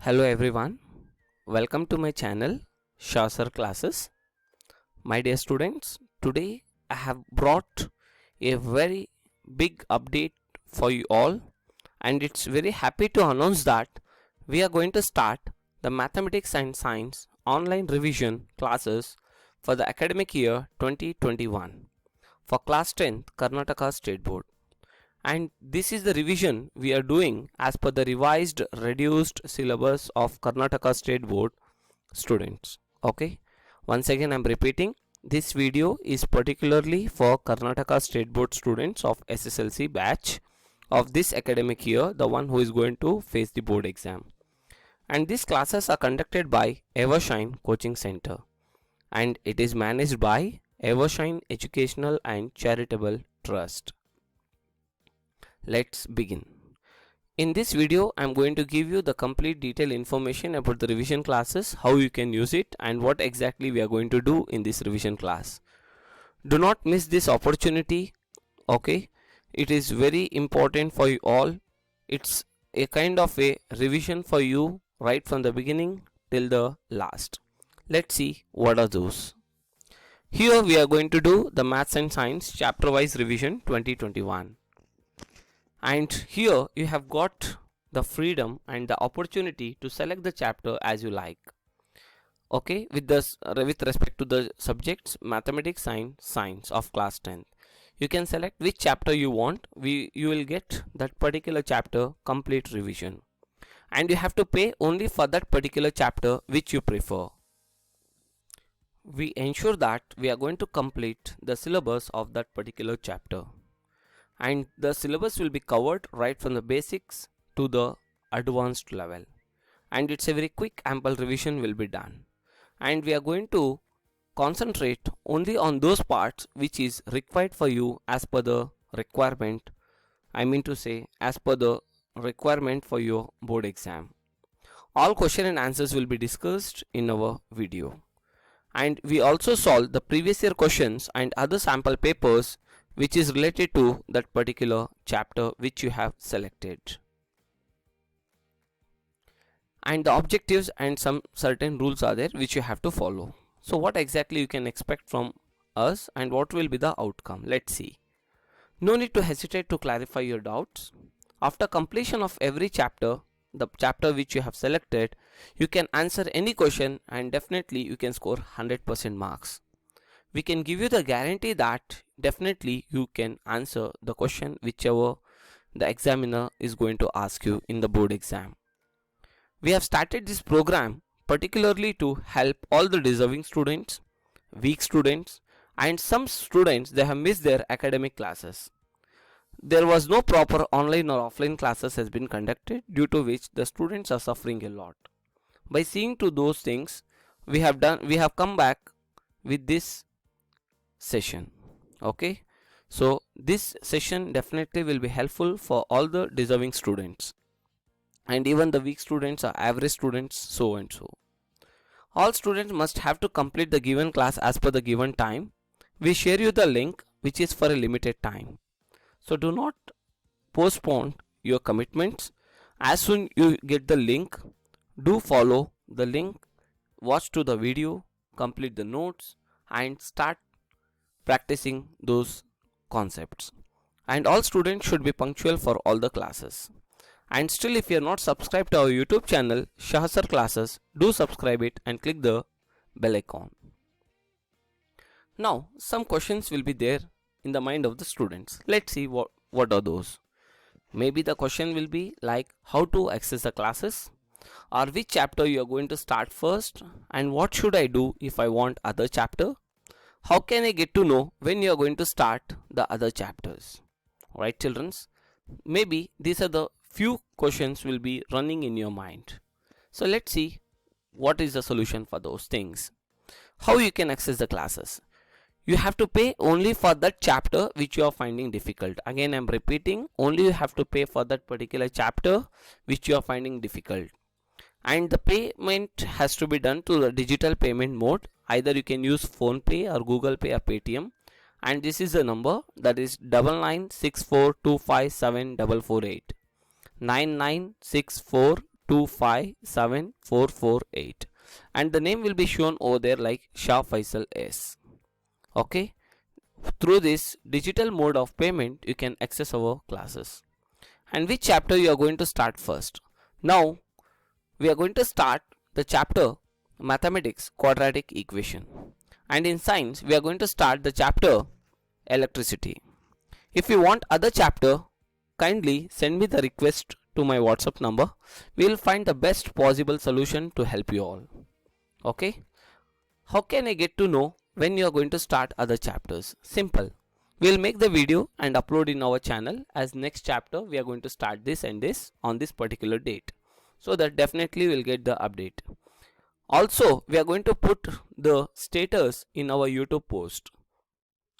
Hello everyone, welcome to my channel Shah Sir Classes. My dear students, today I have brought a very big update for you all, and it's very happy to announce that we are going to start the Mathematics and Science online revision classes for the academic year 2021 for class 10th Karnataka State Board. And this is the revision we are doing as per the revised reduced syllabus of Karnataka State Board students. Okay, once again I'm repeating, this video is particularly for Karnataka State Board students of SSLC batch of this academic year, the one who is going to face the board exam. And these classes are conducted by Evershine Coaching Center, and it is managed by Evershine Educational and Charitable Trust. Let's begin. In this video, I am going to give you the complete detailed information about the revision classes, how you can use it, and what exactly we are going to do in this revision class. Do not miss this opportunity. Okay, it is very important for you all. It's a kind of a revision for you right from the beginning till the last. Let's see what are those. Here we are going to do the Maths and Science chapter wise revision 2021. And here you have got the freedom and the opportunity to select the chapter as you like. Okay, with respect to the subjects Mathematics and Science of class 10th, you can select which chapter you want. You will get that particular chapter complete revision, and you have to pay only for that particular chapter which you prefer. We ensure that we are going to complete the syllabus of that particular chapter, and the syllabus will be covered right from the basics to the advanced level, and it's a very quick ample revision will be done, and we are going to concentrate only on those parts which is required for you as per the requirement, as per the requirement for your board exam. All question and answers will be discussed in our video, and we also solve the previous year questions and other sample papers which is related to that particular chapter which you have selected. And the objectives and some certain rules are there which you have to follow. So what exactly you can expect from us and what will be the outcome? Let's see. No need to hesitate to clarify your doubts. After completion of every chapter, the chapter which you have selected, you can answer any question and definitely you can score 100% marks. We can give you the guarantee that definitely you can answer the question whichever the examiner is going to ask you in the board exam. We have started this program particularly to help all the deserving students, weak students, and some students they have missed their academic classes. There was no proper online or offline classes has been conducted, due to which the students are suffering a lot. By seeing to those things, we have come back with this session. Okay, so this session definitely will be helpful for all the deserving students, and even the weak students or average students, so and so. All students must have to complete the given class as per the given time. We share you the link which is for a limited time, so do not postpone your commitments. As soon you get the link, do follow the link, watch to the video, complete the notes, and start practicing those concepts. And all students should be punctual for all the classes. And still, if you are not subscribed to our YouTube channel Shah Sir Classes, do subscribe it and click the bell icon. Now some questions will be there in the mind of the students. Let's see what are those. Maybe the question will be like how to access the classes, or which chapter you are going to start first, and what should I do if I want other chapter. How can I get to know when you are going to start the other chapters? Right, children? Maybe these are the few questions will be running in your mind. So let's see what is the solution for those things. How you can access the classes? You have to pay only for that chapter which you are finding difficult. Again, I am repeating, only you have to pay for that particular chapter which you are finding difficult. And the payment has to be done to the digital payment mode. Either you can use PhonePe or Google Pay or Paytm, and this is the number, that is 9964257448. 9964 642574448, and the name will be shown over there like Shah Faisal S. Okay, through this digital mode of payment you can access our classes. And which chapter you are going to start first? Now we are going to start the chapter Mathematics Quadratic Equation, and in science we are going to start the chapter Electricity. If you want other chapter, kindly send me the request to my WhatsApp number. We will find the best possible solution to help you all. Okay, how can I get to know when you are going to start other chapters? Simple, we'll make the video and upload in our channel as next chapter we are going to start this and this on this particular date, so that definitely we'll get the update. Also we are going to put the status in our YouTube post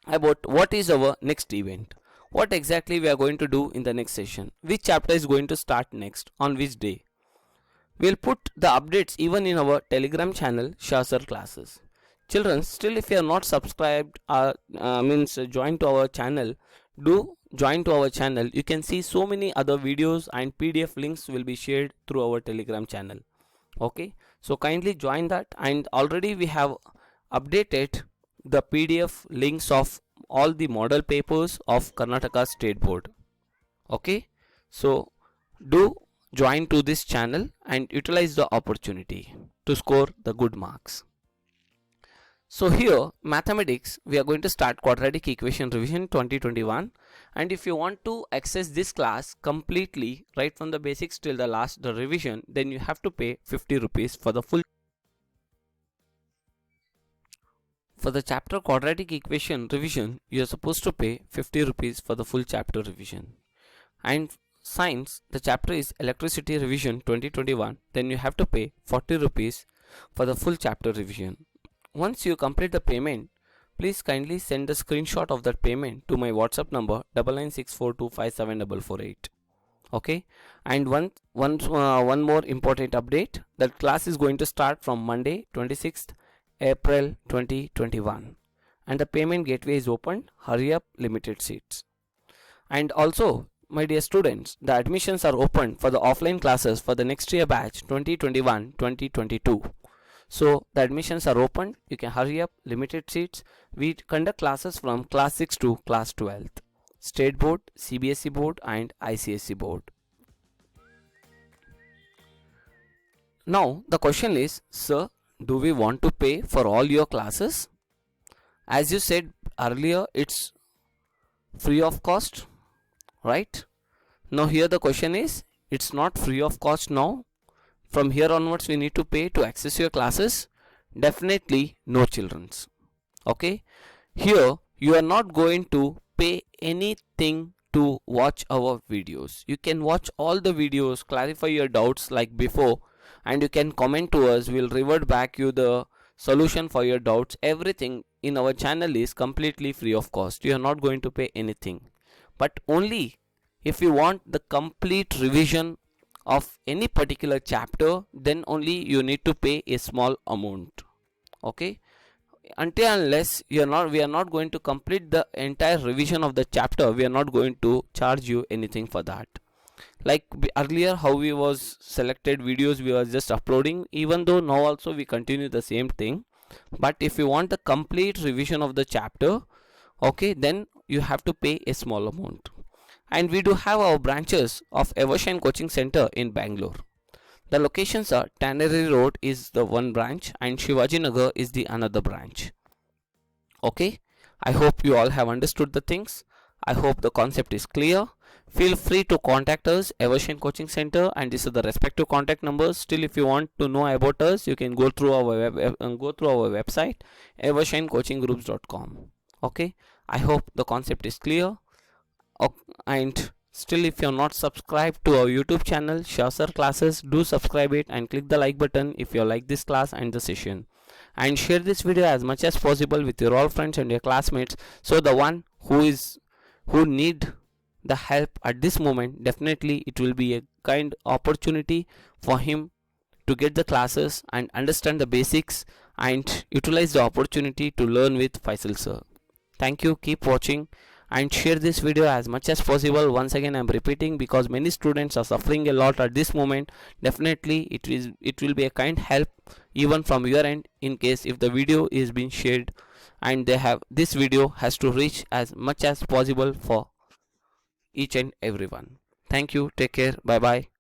about what is our next event, what exactly we are going to do in the next session, which chapter is going to start next, on which day. We'll put the updates even in our Telegram channel Shah Sir Classes. Children, still if you are not subscribed means join to our channel, do join to our channel. You can see so many other videos and PDF links will be shared through our Telegram channel. Okay, so kindly join that, and already we have updated the PDF links of all the model papers of Karnataka State Board. Okay, so do join to this channel and utilize the opportunity to score the good marks. So here mathematics we are going to start quadratic equation revision 2021, and if you want to access this class completely right from the basics till the last the revision, then you have to pay 50 rupees for the full. For the chapter quadratic equation revision you are supposed to pay 50 rupees for the full chapter revision, and science the chapter is electricity revision 2021, then you have to pay 40 rupees for the full chapter revision. Once you complete the payment, please kindly send the screenshot of that payment to my WhatsApp number 9964257448. Okay, and one more important update, that class is going to start from Monday 26th April 2021, and the payment gateway is open. Hurry up, limited seats. And also my dear students, the admissions are open for the offline classes for the next year batch 2021-2022. So the admissions are open, you can hurry up, limited seats. We conduct classes from class 6 to class 12th, State Board, CBSE Board and ICSE Board. Now the question is, sir, do we want to pay for all your classes? As you said earlier, it's free of cost, right? Now here the question is, it's not free of cost now. From here onwards we need to pay to access your classes? Definitely no, childrens. Okay, here you are not going to pay anything to watch our videos. You can watch all the videos, clarify your doubts like before, and you can comment to us. We'll revert back you the solution for your doubts. Everything in our channel is completely free of cost. You are not going to pay anything, but only if you want the complete revision of any particular chapter, then only you need to pay a small amount. Okay, until unless we are not going to complete the entire revision of the chapter, we are not going to charge you anything for that. Like earlier how we was selected videos we were just uploading, even though now also we continue the same thing. But if you want the complete revision of the chapter, okay, then you have to pay a small amount. And we do have our branches of Evershine Coaching Center in Bangalore. The locations are Tannery Road is the one branch and Shivaji Nagar is the another branch. Okay, I hope you all have understood the things. I hope the concept is clear. Feel free to contact us, Evershine Coaching Center, and these are the respective contact numbers. Still, if you want to know about us, you can go through our website evershinecoachinggroups.com. Okay, I hope the concept is clear. And still, if you are not subscribed to our YouTube channel Shah Sir Classes, do subscribe it and click the like button if you like this class and the session, and share this video as much as possible with your all friends and your classmates, so the one who need the help at this moment, definitely it will be a kind opportunity for him to get the classes and understand the basics and utilize the opportunity to learn with Faisal sir. Thank you, keep watching, and share this video as much as possible. Once again I'm repeating, because many students are suffering a lot at this moment. Definitely it will be a kind help even from your end, in case if the video is being shared, and this video has to reach as much as possible for each and everyone. Thank you, take care, bye bye.